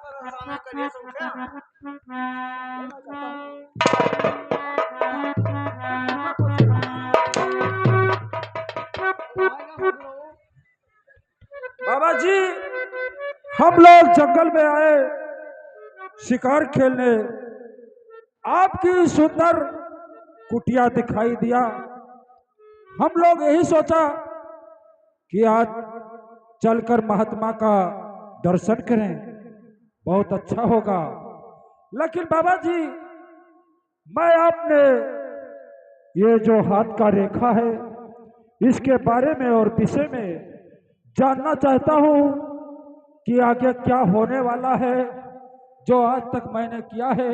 परेशान करिए सब क्या मैं कहता हूँ बाबा जी, हम लोग जंगल में आए शिकार खेलने, आपकी सुंदर कुटिया दिखाई दिया। हम लोग यही सोचा कि आज चलकर महात्मा का दर्शन करें, बहुत अच्छा होगा। लेकिन बाबा जी, मैं आपने ये जो हाथ का रेखा है इसके बारे में और विषय में जानना चाहता हूँ कि आगे क्या होने वाला है। जो आज तक मैंने किया है,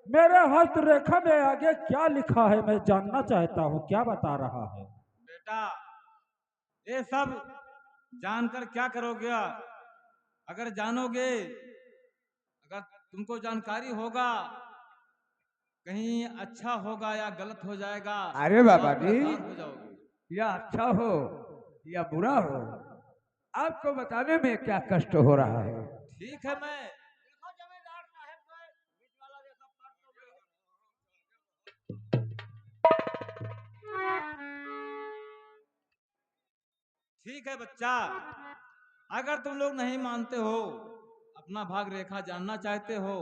मेरे हस्त रेखा में आगे क्या लिखा है मैं जानना चाहता हूँ, क्या बता रहा है। बेटा, ये सब जानकर क्या करोगे? अगर जानोगे, अगर तुमको जानकारी होगा, कहीं अच्छा होगा या गलत हो जाएगा, अरे तो बाबा आप जी, परेशान हो जाओगे। या अच्छा हो या बुरा हो, आपको बताने में क्या कष्ट हो रहा है। ठीक है, मैं ठीक है बच्चा, अगर तुम लोग नहीं मानते हो, अपना भाग रेखा जानना चाहते हो,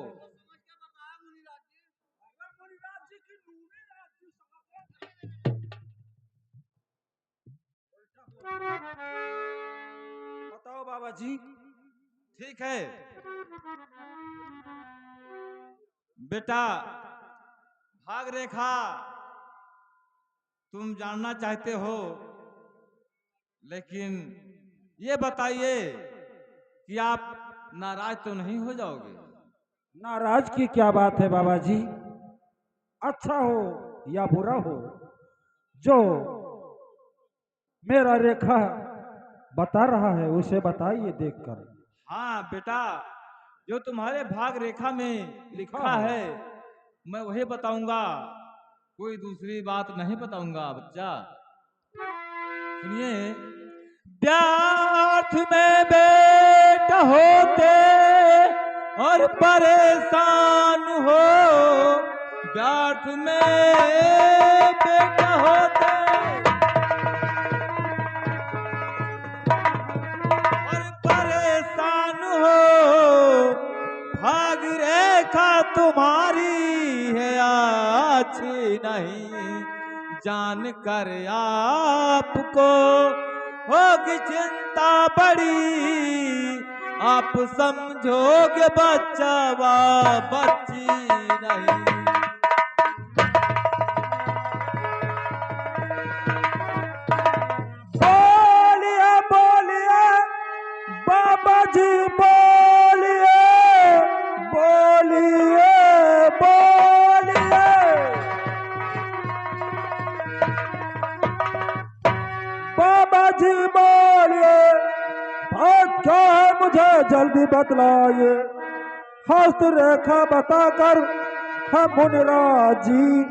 बताओ बाबा जी। ठीक है बेटा, भाग रेखा तुम जानना चाहते हो, लेकिन ये बताइए कि आप नाराज तो नहीं हो जाओगे? नाराज की क्या बात है बाबा जी, अच्छा हो या बुरा हो, जो मेरा रेखा बता रहा है उसे बताइए देखकर। हाँ बेटा, जो तुम्हारे भाग रेखा में लिखा है मैं वही बताऊंगा, कोई दूसरी बात नहीं बताऊंगा बच्चा। सुनिए, व्यर्थ में बेटा होते और परेशान हो, व्यर्थ में बेटा होते और परेशान हो, भाग रेखा तुम्हारी है अच्छी नहीं, जान कर आपको होगी चिंता बड़ी, आप समझोगे बच्चा वा बच्ची नहीं। बोलिए बोलिए बाबा जी, बोलिए बोलिए बोलिए। बाबा जी बोलिए, बात क्या है मुझे जल्दी बतलाइए, हस्त रेखा बताकर हम मुनिराज जी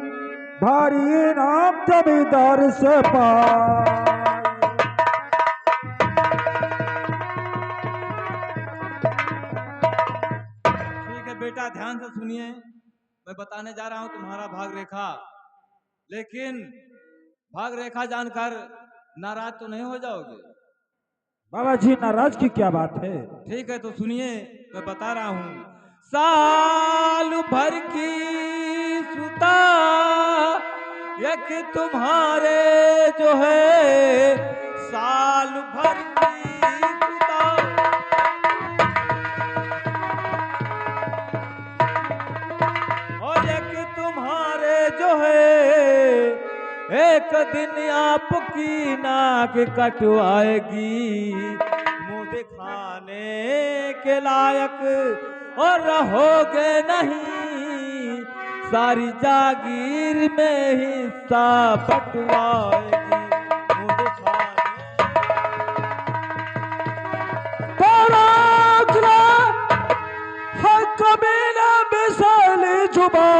भारी इनाम जमींदार से पाए। ठीक है बेटा, ध्यान से सुनिए, मैं बताने जा रहा हूं तुम्हारा भाग रेखा, लेकिन भाग रेखा जानकर नाराज तो नहीं हो जाओगे? बाबा जी, नाराज की क्या बात है। ठीक है तो सुनिए, मैं बता रहा हूं। साल भर की सुता एक तुम्हारे जो है, साल भर की सुता, और एक तुम्हारे जो है, एक दिन आपकी नाक कटवाएगी, मुंह दिखाने के लायक और रहोगे नहीं, सारी जागीर में हिस्सा बंटवाएगी, मुंह दिखाने। परागला है कबीला बिसाली जुबा,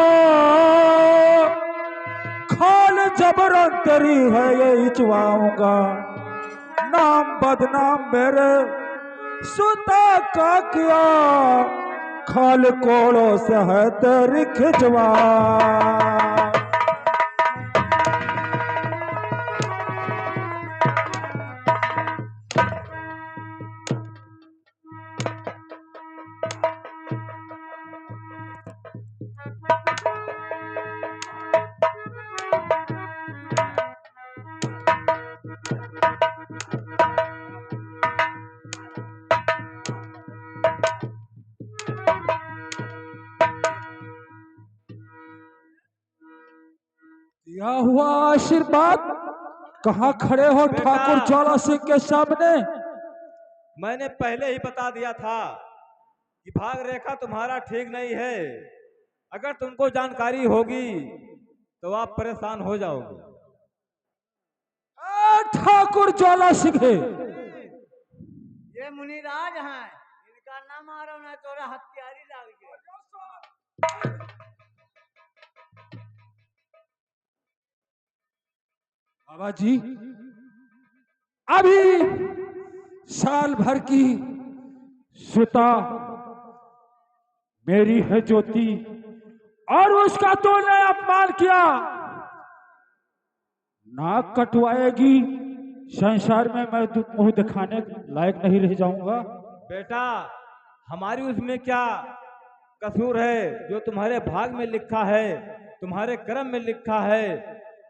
खाल जबरन तेरी है ये इचवाऊंगा, नाम बदनाम मेरे सुता का किया, खाल कोड़ों से है तेरी खिंचवा। दिया हुआ आशीर्वाद कहाँ खड़े हो बेटा। ठाकुर ज्वाला सिंह के सामने। मैंने पहले ही बता दिया था कि भाग रेखा तुम्हारा ठीक नहीं है। अगर तुमको जानकारी होगी तो आप परेशान हो जाओगे। ठाकुर ज्वाला सिंह ये मुनिराज हैं, इनका नाम मारो ना तोरा हत्यारी लाग जाए। बाबा जी, अभी साल भर की सुता मेरी है ज्योति और उसका तूने अपमान किया। नाक कटवाएगी, संसार में मैं मुंह दिखाने लायक नहीं रह जाऊंगा। बेटा, हमारी उसमें क्या कसूर है? जो तुम्हारे भाग में लिखा है, तुम्हारे कर्म में लिखा है,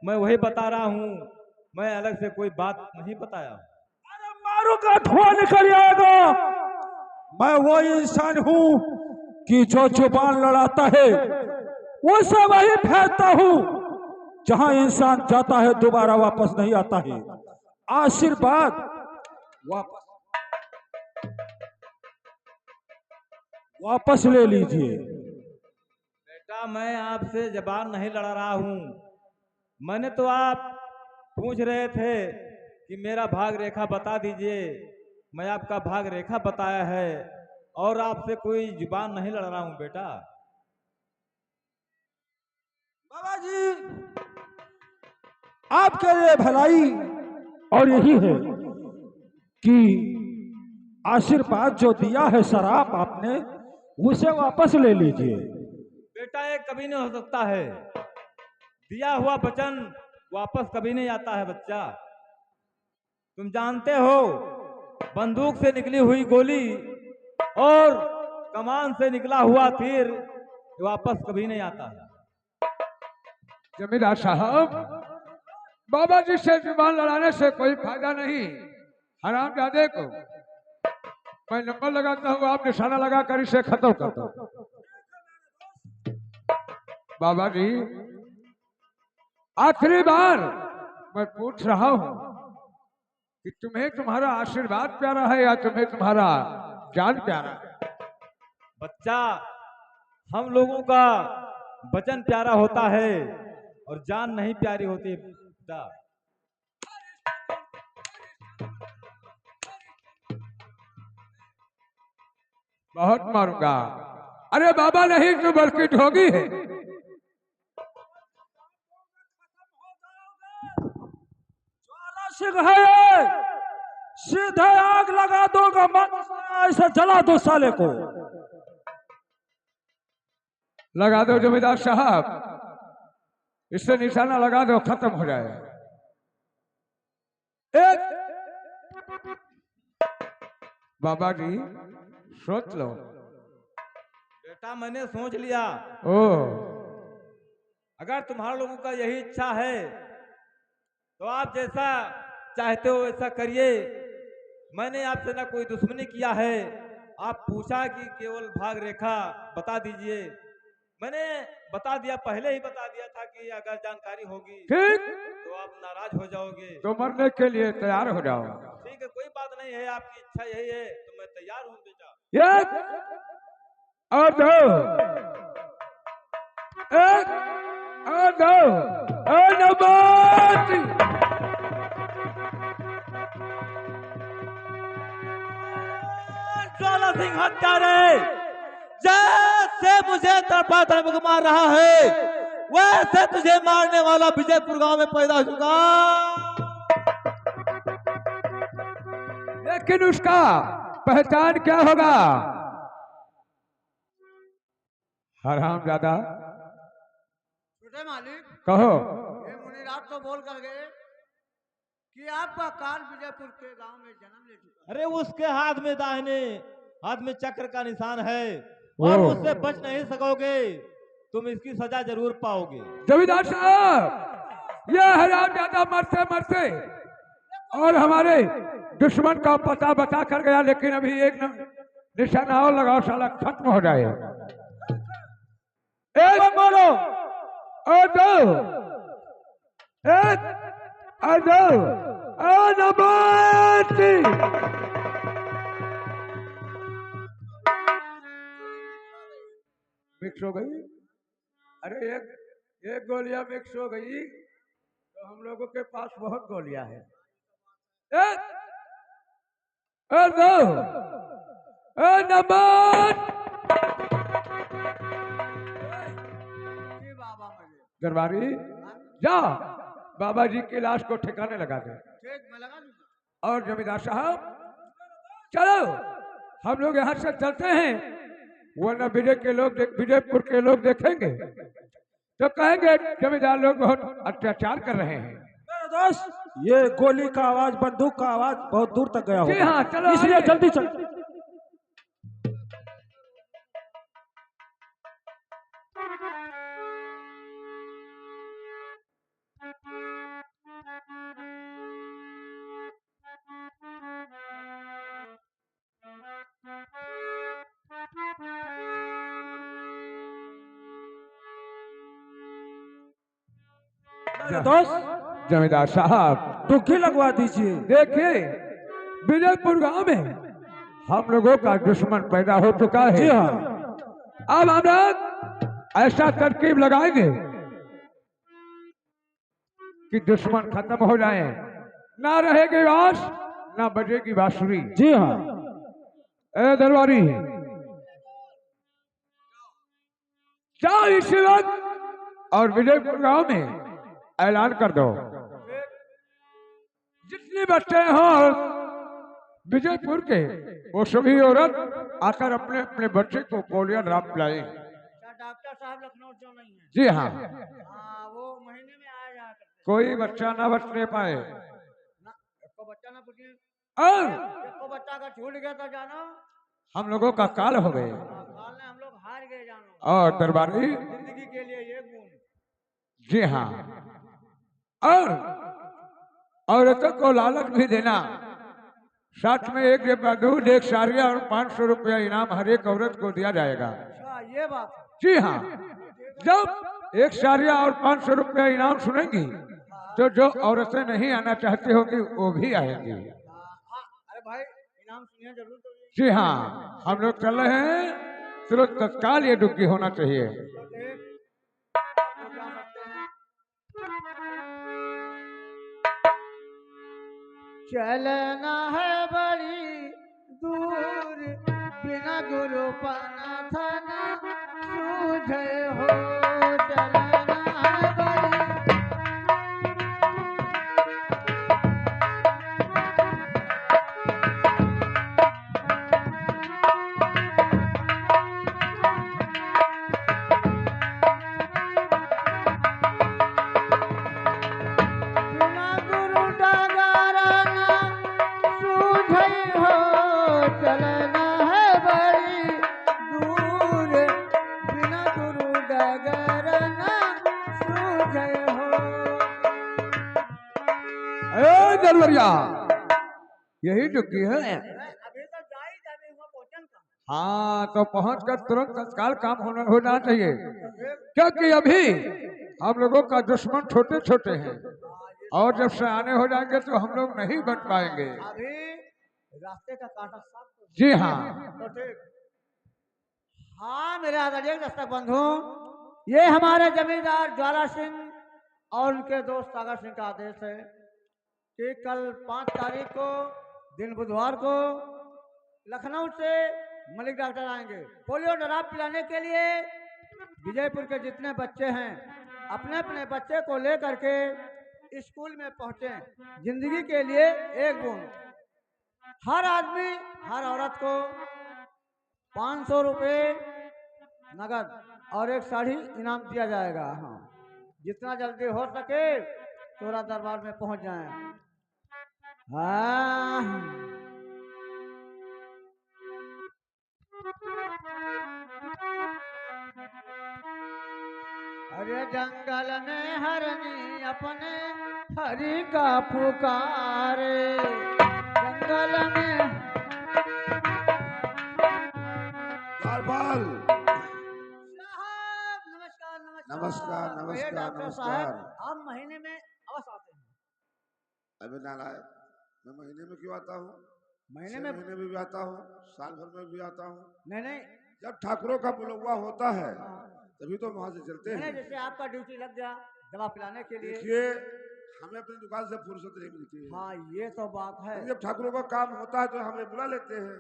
मैं वही बता रहा हूँ। मैं अलग से कोई बात नहीं बताया। अरे मारो का धुआं निकल आएगा। मैं वो इंसान हूँ कि जो जुबान लड़ाता है उसे वही फेंकता हूँ। जहां इंसान जाता है दोबारा वापस नहीं आता है। आशीर्वाद वापस ले लीजिए। बेटा, मैं आपसे जबान नहीं लड़ा रहा हूँ। मैंने तो आप पूछ रहे थे कि मेरा भाग रेखा बता दीजिए। मैं आपका भाग रेखा बताया है और आपसे कोई जुबान नहीं लड़ रहा हूँ बेटा। बाबा जी, आपके लिए भलाई और यही है कि आशीर्वाद जो दिया है शराब आपने, उसे वापस ले लीजिए। बेटा, ये कभी नहीं हो सकता है। दिया हुआ वचन वापस कभी नहीं आता है बच्चा। तुम जानते हो, बंदूक से निकली हुई गोली और कमान से निकला हुआ तीर वापस कभी नहीं आता है। जमींदार साहब, बाबा जी से जुबान लड़ाने से कोई फायदा नहीं। हरामजादे को मैं नंबर लगाता हूँ, आप निशाना लगाकर इसे खत्म करता हूँ। बाबा जी, आखिरी बार मैं पूछ रहा हूँ कि तुम्हें तुम्हारा आशीर्वाद प्यारा है या तुम्हें तुम्हारा जान प्यारा है? बच्चा, हम लोगों का वचन प्यारा होता है और जान नहीं प्यारी होती बेटा। बहुत मारूंगा। अरे बाबा नहीं, तो बल्कि ढोगी है। ज्वाला सिंह है, सीधे आग लगा दोगा। ऐसा जला दो साले को। लगा दो जमींदार साहब, इससे निशाना लगा दो, खत्म हो जाए। एक बाबा जी सोच लो। बेटा, मैंने सोच लिया। ओ, अगर तुम्हारे लोगों का यही इच्छा है तो आप जैसा चाहते हो वैसा करिए। मैंने आपसे ना कोई दुश्मनी किया है। आप पूछा कि केवल भाग रेखा बता दीजिए, मैंने बता दिया। पहले ही बता दिया था कि अगर जानकारी होगी ठीक, तो आप नाराज हो जाओगे। तो मरने के लिए तैयार हो जाओ। ठीक है, कोई बात नहीं है। आपकी इच्छा यही है तो मैं तैयार हूँ बेटा। एक और दो, एक और दो, और नंबर। ज्वाला सिंह हत्यारे, जैसे मुझे तड़पा तड़प मार रहा है वैसे तुझे मारने वाला विजयपुर गांव में पैदा हो चुका। लेकिन उसका पहचान क्या होगा? हराम ज्यादा छोटे मालिक, कहो। ये मुनिराज तो बोल कर गए कि आपका काल विजयपुर के गांव में जन्म ले चुका अरे उसके हाथ में दाहिने हाथ में चक्र का निशान है और ओह। उससे बच नहीं सकोगे। तुम इसकी सजा जरूर पाओगे। जमींदार साहब, ये हराम ज्यादा मरते मरते और हमारे दुश्मन का पता बता कर गया, लेकिन अभी एक निशाना और लगाओ, साला खत्म हो जाए। एक बोलो और दो, एक और दो और नंबर तीन। मिक्स हो गई। अरे एक गोलियां मिक्स हो गई तो हम लोगों के पास बहुत गोलियां हैं। एक और दो और नंबर। जी बाबा मुझे। दरबारी, जा बाबा जी की लाश को ठिकाने लगा दे। ठीक, मैं लगा दूंगा। और जमींदार साहब, चलो हम लोग यहाँ से चलते हैं, वरना विजयपुर के लोग देखेंगे तो कहेंगे जमींदार लोग बहुत अत्याचार कर रहे हैं। मेरे दोस्त, ये गोली का आवाज, बंदूक का आवाज बहुत दूर तक गया जी होगा, हाँ, चलो इसलिए आइए। जल्दी चल। मेरे दोस्त, जमींदार साहब, डुबकी लगवा दीजिए। देखिए विजयपुर गांव में हम लोगों का दुश्मन पैदा हो चुका है। जी हाँ, अब हम लोग ऐसा तरकीब लगाएंगे कि दुश्मन खत्म हो जाए, ना रहेगी लाश ना बजेगी बांसुरी। जी हाँ। ए दरबारी, जाओ इसी वक्त और विजयपुर गांव में ऐलान कर दो, जितने बच्चे हों विजयपुर के वो सभी औरत आकर अपने अपने बच्चे को पोलियो ड्रॉप पिलाएं। अच्छा, डॉक्टर साहब लखनऊ क्यों नहीं है? जी हाँ, हाँ, वो महीने में आया जाया करते हैं। कोई बच्चा ना बचने पाए। ना, इसको बच्चा ना पूछिए, और इसको बच्चा का छूट गया तो जानो, हम लोगों का काल हो गए। काल ने हम लोग हार गए जानो। और दरबारी, जिंदगी के लिए ये गुण। जी हाँ, और औरतों को लालच भी देना, साथ में एक डिब्बा दूध, एक साड़िया और 500 रुपया इनाम हर एक औरत को दिया जाएगा। अच्छा, ये बात है। जी हाँ, जब एक साड़िया और 500 रुपया इनाम सुनेंगी तो जो औरतें नहीं आना चाहती होगी वो भी आएंगी। अरे भाई, इनाम सुनिए जरूर तो। जी हाँ, हम लोग चल रहे हैं, तुरंत तत्काल ये डुबकी होना चाहिए। चलना है बड़ी दूर, बिना गुरु पाना थाना सूझे हो। चलना है बड़ी बिना गुरु डगरना सूझे हो। चलना है बड़ी दूर, बिना गुरु डगरना सूझे हो। ए दरबारिया, यही डुबकी है। अभी तो जाए हुआ पहुंचन का। हाँ, तो पहुंच कर तुरंत तत्काल काम होना चाहिए, क्योंकि अभी हम लोगों का दुश्मन छोटे छोटे हैं और जब सयाने हो जाएंगे तो हम लोग नहीं बच पाएंगे। अभी रास्ते का कांटा साफ तो जी हाँ, ठीक। हाँ मेरे आदरणीय दस्तक बंधु, ये हमारे जमींदार ज्वाला सिंह और उनके दोस्त सागर सिंह का आदेश है कि कल 5 तारीख को दिन बुधवार को लखनऊ से मलिक डॉक्टर आएंगे पोलियो ड्रॉप पिलाने के लिए। विजयपुर के जितने बच्चे हैं अपने अपने बच्चे को लेकर के स्कूल में पहुंचे। जिंदगी के लिए एक गुण, हर आदमी हर औरत को 500 रुपये नगद और एक साड़ी इनाम दिया जाएगा। हाँ, जितना जल्दी हो सके तोरा दरबार में पहुंच जाए। हाँ, अरे जंगल में हरनी अपने हरि का पुकारे, जंगल में। द्वारपाल, साहब नमस्कार नमस्कार। नमस्कार कहिए नमस्कार डॉक्टर नमस्कार। साहब, आप महीने में अवश्य आते हैं? अबे नालायक, मैं महीने में क्यों आता हूँ? महीने 6 में? महीने में भी आता हूँ, साल भर में भी आता हूँ। नहीं नहीं जब ठाकुरों का बुलवा होता है हाँ। तभी तो वहां से चलते नहीं, हैं। जैसे आपका ड्यूटी लग गया दवा पिलाने के लिए। देखिए, हमें अपनी दुकान से फुर्सत नहीं मिलती है। हाँ, ये तो बात है। जब ठाकुरों का काम होता है तो हमें बुला लेते हैं,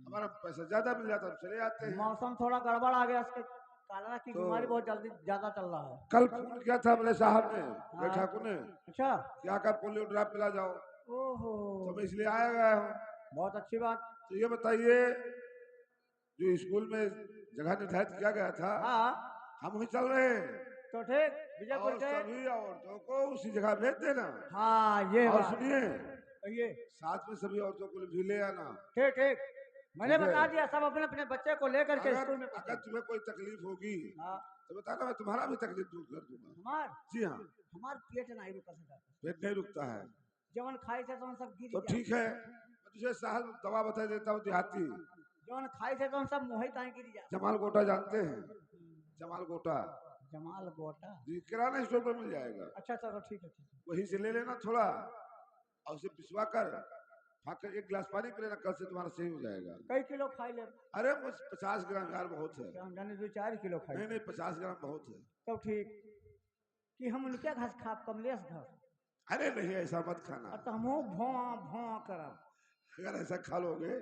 हमारा पैसा ज्यादा मिल जाता है, हम चले आते हैं। मौसम थोड़ा गड़बड़ आ गया, इसके कालरा की तो- बीमारी बहुत जल्दी ज्यादा चल रहा है। कल फोन किया था मेरे साहब ने, मेरे हाँ। ठाकुर ने, अच्छा। क्या का पोलियो ड्रॉप पिला जाओ, ओहो, तो मैं इसलिए आया गया हूँ। बहुत अच्छी बात। तो ये बताइए, जो स्कूल में जगह निर्धारित किया गया था, हाँ, हम वहीं चल रहे हैं। तो ठीक, विजयपुर और के। सभी औरतों को उसी जगह भेज देना। हाँ, ये और बात। सुनिए, कहिए। साथ में सभी औरतों को भी ले आना। ठीक ठीक, मैंने ठीक है। बता दिया, सब अपने अपने बच्चे को लेकर के अगर स्कूल में अगर पहुंचे। तुम्हें कोई तकलीफ होगी हाँ, तो बताना, मैं तुम्हारा भी तकलीफ दूर कर दूंगा। हमार जी हाँ, हमार पेट नहीं रुका सका, पेट नहीं रुकता है जवन खाई थे तो सब गिर तो गया। ठीक है, मैं तुझे साहब दवा बता देता हूँ देहाती। जवन खाई थे तो सब मुँह ही गिर जा। जमाल गोटा जानते हैं? जमाल गोटा जमाल गोटा। जी, किराना स्टोर पर मिल जाएगा। अच्छा चलो ठीक है ठीक है। वहीं से ले लेना थोड़ा, और उसे पिसवा कर खाकर 1 गिलास पानी पी लेना, कल से तुम्हारा सही हो जाएगा। कई किलो खाई ले? अरे बस 50 ग्राम यार, बहुत है। हम जाने 2-4 किलो खाई। नहीं नहीं, 50 ग्राम बहुत है। तो ठीक, कि हम उनके घास खा कमलेश घर। अरे नहीं, ऐसा मत खाना। तो हम भों भों करब। अगर ऐसा खा लोगे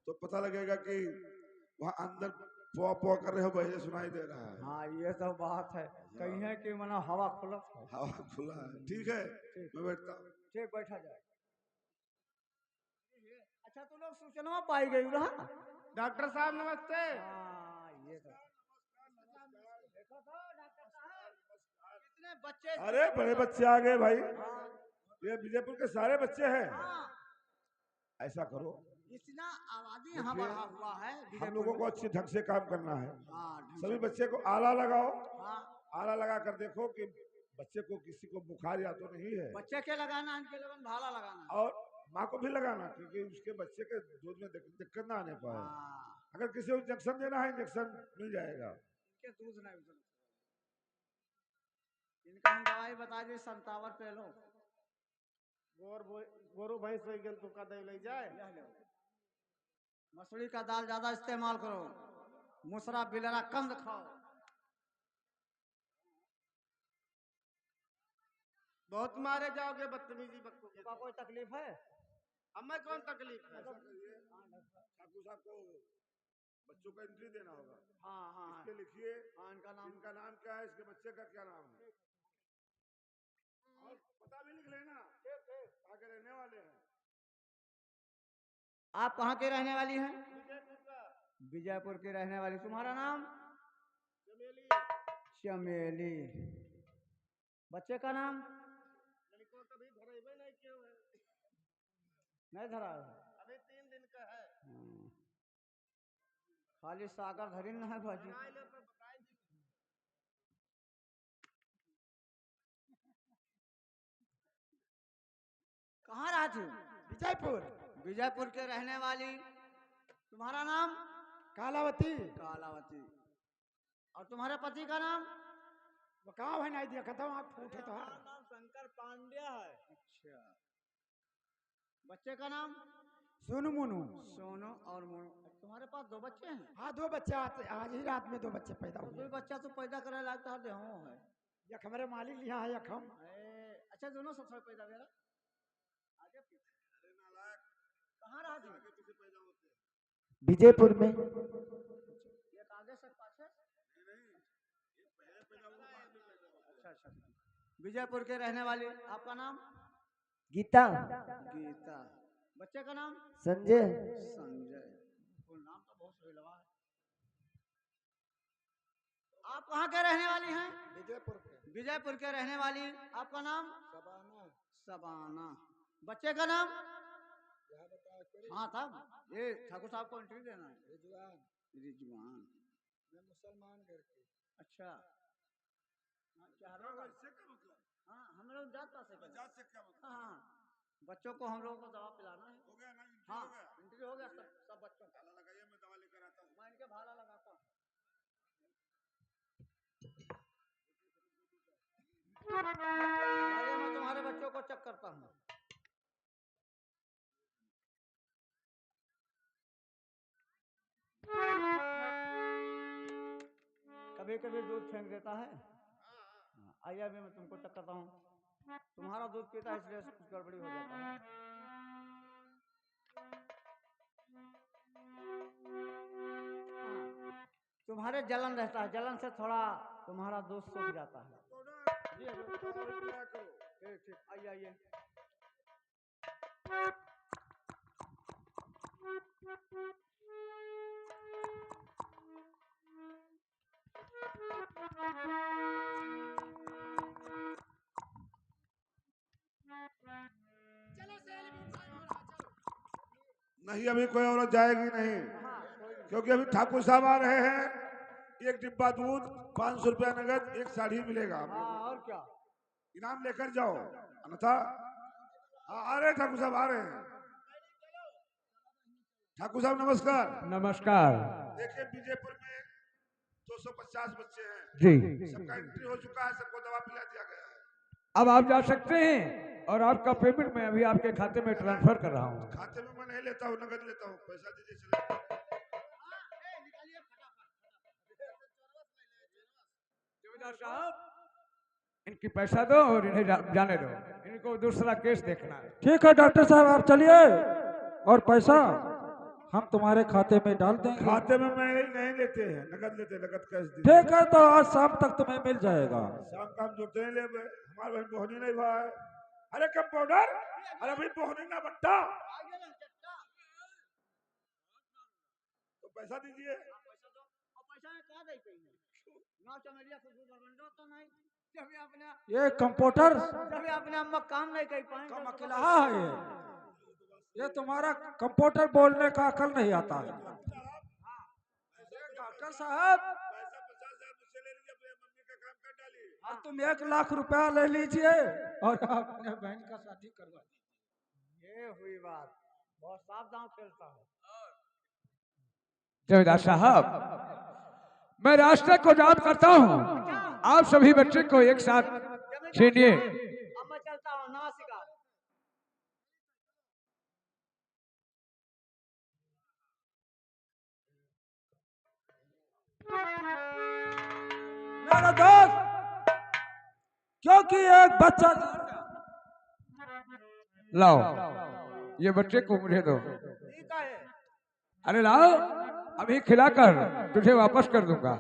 तो पता लगेगा कि वहाँ अंदर पौ पौ कर रहे हो, बहे सुनाई दे रहा है। हाँ, ये तो बात है। कहीं है कि मना हवा खुलत है। हवा खुला है। ठीक है, मैं बैठता हूँ। ठीक, बैठा जाए। अच्छा, तो लोग सूचना पाई गई रहा। डॉक्टर साहब नमस्ते। हाँ, ये तो देखो तो डॉक्टर साहब, कितने बच्चे। अरे बड़े बच्चे आ गए भाई, हाँ, ये विजयपुर के सारे बच्चे हैं। हाँ, ऐसा करो, इतना आबादी यहाँ बढ़ा हुआ है हम विजयपुर लोगों में। को अच्छे ढंग से काम करना है। हाँ, ढंग सभी से। बच्चे को आला लगाओ, हाँ, आला लगा कर देखो कि बच्चे को किसी को बुखार या तो नहीं है। बच्चे के लगाना, इनके लगन भाला लगाना। और माँ को भी लगाना, क्योंकि उसके बच्चे के दूध में दिक्कत ना आने पाए। हाँ, अगर किसी को इंजेक्शन देना है, इंजेक्शन मिल जाएगा। इनके दूध नहीं उतना। इनका हम दवाई बता दी, संतावर पे लो। गोरू भैंस हो गए तो का दे ले जाए। मसूरी का दाल ज्यादा इस्तेमाल करो, मुसरा बिलरा कम खाओ। बहुत मारे जाओगे बदतमीजी बकूगे। का कोई तकलीफ है? हमें कौन तकलीफ है? ठाकुर साहब को बच्चों का एंट्री देना होगा। हाँ हाँ इसके लिखिए, हाँ, इनका नाम। इनका नाम क्या है, इसके बच्चे का क्या नाम है, और पता भी लिख लेना कहाँ के रहने वाले हैं। आप कहाँ के रहने वाली हैं? विजयपुर की रहने वाली। तुम्हारा नाम? चमेली। बच्चे का नाम? कभी धरेबे नहीं क्यों है? नहीं धरा है। अभी 3 दिन का है। खाली सागर धरिन है भाजी। कहाँ रहा तू? विजयपुर। विजयपुर के रहने वाली। तुम्हारा नाम? कालावती। कालावती। और तुम्हारे पति का नाम? वो कहाँ है नहीं देखा था, वहाँ फूटे तो है। नाम शंकर पांड्या है। अच्छा। बच्चे का नाम? सोनू मोनू। सोनू और मोनू। तुम्हारे पास 2 बच्चे हैं? हाँ, 2 बच्चे आते, आज ही रात में 2 बच्चे पैदा तो हुए। 2 बच्चा तो पैदा करे लगता है, देहो है। एक हमारे मालिक लिया है, एक हम। अच्छा, दोनों सबसे पैदा मेरा आगे पीछे। कहाँ रहा तू? विजयपुर में। एक आगे से पाछे। अच्छा अच्छा। विजयपुर के रहने वाले। आपका नाम? गीता। गीता। बच्चे का नाम? संजय। संजय। वो नाम तो बहुत सही लगा है। आप कहाँ के रहने वाली हैं? विजयपुर के विजयपुर के रहने वाली। आपका नाम? सबाना सबाना। बच्चे का नाम? यहाँ बताओ हाँ था, ये ठाकुर साहब को इंटरव्यू देना है। रिजवान रिजवान। मैं मुसलमान घर के अच्छा। हाँ, चारों का- इससे क्या मतलब हाँ, हम लोग जात पात से जात से क्या मतलब हाँ, बच्चों को हम लोगों को दवा पिलाना है। हो गया ना इंटरव्यू हाँ, हो गया इंटरव्यू हो गया सब बच्चों का। ताला लगाइए मैं दवा लेकर आता हूँ मैं इनके भाला लगाता हूँ। लाइए, मैं तुम्हारे बच्चों को चेक करता हूँ। कभी कभी दूध फेंक देता है। हाँ, आइए अभी मैं तुमको चेक करता हूँ। तुम्हारा दूध पीता है इसलिए कुछ गड़बड़ी हो जाता है। हाँ, तुम्हारे जलन रहता है, जलन से थोड़ा तुम्हारा दूध सूख जाता है। जी ठीक ठीक, आइए आइए। नहीं अभी कोई औरत जाएगी नहीं हाँ, कोई नहीं। क्योंकि अभी ठाकुर साहब आ रहे हैं एक डिब्बा दूध 500 रुपया नगद एक साड़ी मिलेगा आप लोगों हाँ, और क्या? को इनाम लेकर जाओ अन्यथा हाँ आ रहे हैं ठाकुर साहब आ रहे हैं ठाकुर साहब नमस्कार नमस्कार देखिए विजयपुर में 250 बच्चे हैं जी। सबका एंट्री हो चुका है सबको दवा पिला दिया गया है अब आप जा सकते हैं और आपका पेमेंट मैं अभी आपके खाते में ट्रांसफर कर रहा हूँ। खाते में मैं नहीं लेता हूँ नगद लेता हूँ पैसा दीजिए चले जमींदार साहब इनकी पैसा दो और इन्हें जाने दो, इनको दूसरा केस देखना है। ठीक है डॉक्टर साहब आप चलिए और पैसा हम तुम्हारे खाते में डाल देंगे। खाते में मैं नहीं लेते हैं नगद लेते हैं नगद कैश दीजिए ठीक है तो आज शाम तक तुम्हें मिल जाएगा। शाम का हम जुड़ते नहीं ले हमारे बहन बोहनी नहीं भाई अरे कंपाउंडर अरे भाई बोहनी ना बट्टा तो पैसा दीजिए पैसा दो। और पैसा में कहाँ दे पाएंगे? ना चमेलिया खुशबू बरबंडो तो नहीं। जब ये अपने ये कंप्यूटर जब ये अपने अम्मा काम नहीं कर पाएंगे का तो मकला है ये तुम्हारा कंप्यूटर बोलने का अकल नहीं आता है। डॉक्टर साहब पैसा 50,000 मुझसे ले लीजिए अपने मम्मी का काम कर डालिए और तुम 1,00,000 रुपया ले लीजिए और अपने बहन का शादी करवा दीजिए। ये हुई बात। बहुत साफ दांव खेलता है। जमींदार साहब मैं रास्ते को याद करता हूँ, आप सभी बच्चे को एक साथ छीनिए। अब मैं चलता हूँ, नमस्कार। मेरा दोस्त क्योंकि एक बच्चा लाओ ये बच्चे को मुझे दो। ठीक है। अरे लाओ अभी खिलाकर तुझे वापस कर दूंगा।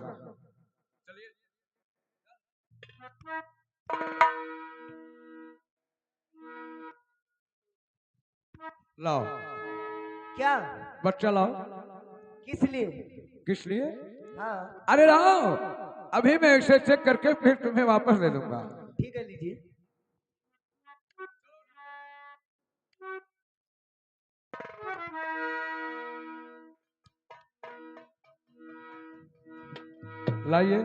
लाओ क्या? बच्चा लाओ। किस लिए? किस लिए? हाँ, अरे लाओ अभी मैं इसे चेक करके फिर तुम्हें वापस दे दूंगा। ठीक है, लीजिए। लाइए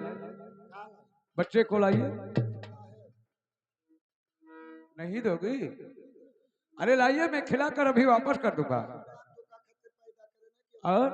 बच्चे को लाइए। नहीं दोगी? अरे लाइए मैं खिलाकर अभी वापस कर दूंगा। और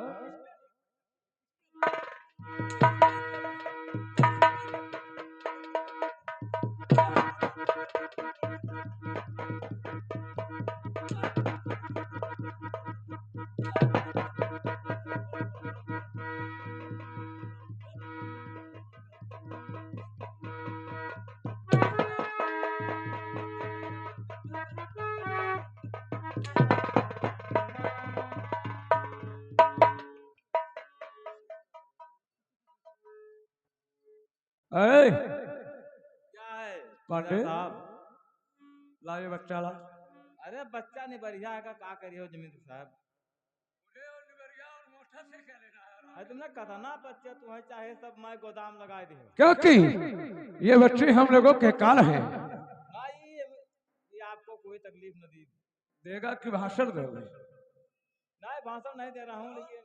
ए, क्या है पांडे जमींदार साहब? लाइए बच्चा ला। अरे बच्चा नहीं बढ़िया है का करिए हो जमींदार साहब? अरे तुमने कहा ना बच्चे तुम्हें चाहे सब मैं गोदाम लगा दे। क्योंकि ये बच्चे हम लोगों के काल हैं। भाई ये आपको कोई तकलीफ न दी देगा कि भाषण दोगे? ना, भाषण नहीं दे रहा हूँ, लेकिन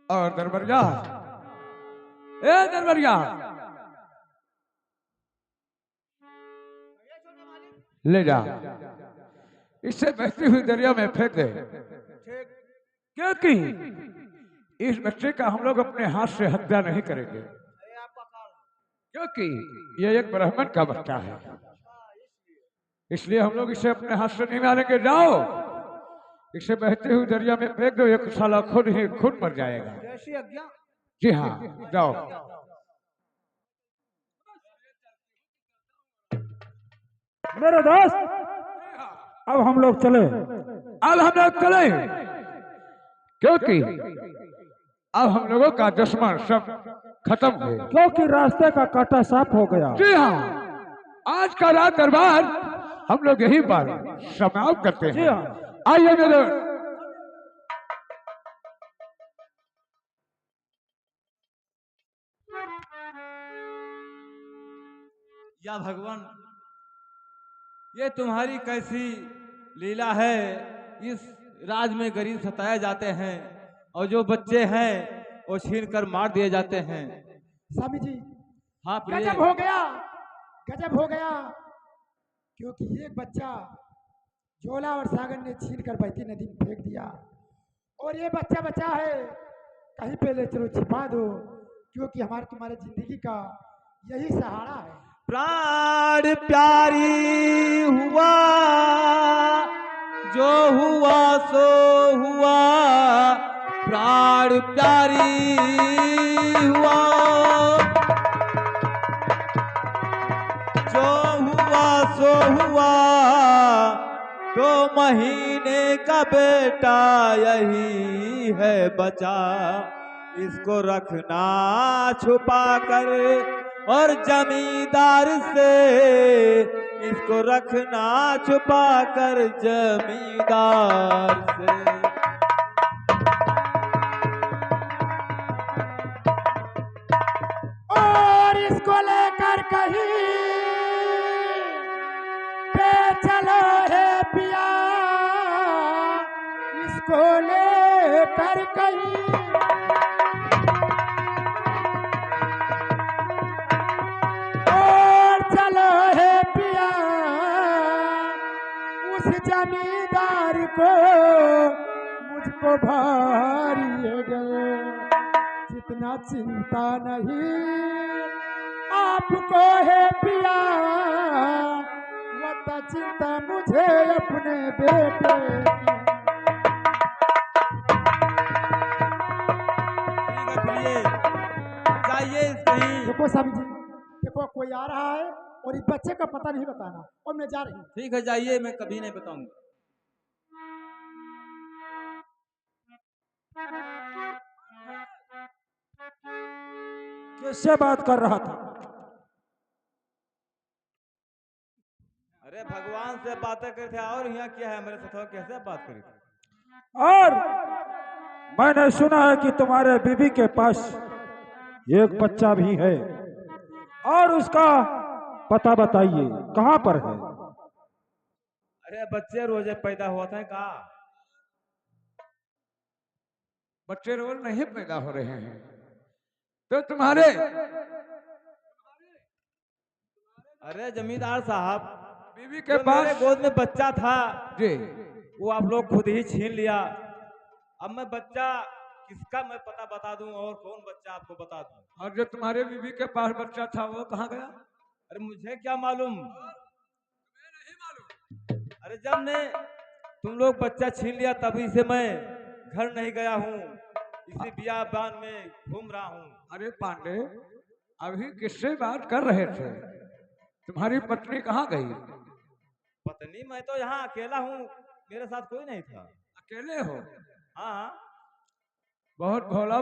और दरबरिया, ए दरबरिया, ले जा, इससे बहती हुई दरिया में फेंक दे। क्योंकि इस बच्चे का हम लोग अपने हाथ से हत्या नहीं करेंगे, क्योंकि ये एक ब्राह्मण का बच्चा है, इसलिए हम लोग इसे अपने हाथ से नहीं मारेंगे। जाओ, इसे बहते हुए दरिया में फेंक दो, एक साला खुद ही खुद मर जाएगा। जैसी आज्ञा। जी हाँ, जाओ। मेरे दोस्त, अब हम लोग चले। अब हम लोग चले, क्योंकि अब हम लोगों का दुश्मन सब खत्म हो गया, क्योंकि रास्ते का कांटा साफ हो गया। जी हाँ, आज का रात दरबार हम लोग यही पर समाप्त करते जी हैं। हाँ। आइए मेरे या भगवान, ये तुम्हारी कैसी लीला है। इस राज में गरीब सताए जाते हैं और जो बच्चे हैं वो छीन कर मार दिए जाते हैं। स्वामी जी, हाँ प्रिय, गजब हो गया, गजब हो गया। क्योंकि एक बच्चा झोला और सागर ने छीन कर बहती नदी में फेंक दिया, और ये बच्चा बचा है, कहीं पे ले चलो छिपा दो, क्योंकि हमारे तुम्हारे जिंदगी का यही सहारा है। प्राण प्यारी हुआ, जो हुआ सो हुआ, प्राण प्यारी हुआ, जो हुआ सो हुआ, 2 महीने का बेटा यही है बचा, इसको रखना छुपा कर और जमींदार से, इसको रखना छुपा कर जमींदार से। और इसको लेकर कहीं पे चलो है पिया, इसको लेकर कहीं और चलो है पिया, उस जमींदार को मुझको भारी है गए, जितना चिंता नहीं आपको है पिया, वत चिंता मुझे अपने बेटे की। जाइए कहीं। देखो स्वामी जी, देखो कोई आ रहा है और इस बच्चे का पता नहीं बताना, और मैं जा रही हूँ। ठीक है, जाइए, मैं कभी नहीं बताऊंगा। किससे बात कर रहा था? अरे भगवान से बातें करते और यहाँ क्या है, मेरे साथ कैसे बात करी थी? और मैंने सुना है कि तुम्हारे बीबी के पास एक बच्चा भी है, और उसका पता बताइए, कहाँ पर है? अरे बच्चे रोजे पैदा हुआ था का? बच्चे रोज नहीं पैदा हो रहे हैं, तो तुम्हारे अरे जमींदार साहब, बीवी के जो पास मेरे गोद में बच्चा था जी, वो आप लोग खुद ही छीन लिया। अब मैं बच्चा किसका मैं पता बता दूं और कौन बच्चा आपको बता दूं? और जो तुम्हारे बीवी के पास बच्चा था वो कहाँ गया? अरे मुझे क्या मालूम? अरे जब ने तुम लोग बच्चा छीन लिया तभी से मैं घर नहीं गया हूँ, इसी बियाबान में घूम रहा हूँ। अरे पांडे, अभी किससे बात कर रहे थे? तुम्हारी पत्नी कहाँ गई? पत्नी, मैं तो यहाँ अकेला हूँ, मेरे साथ कोई नहीं था। अकेले हो? हाँ, बहुत भोला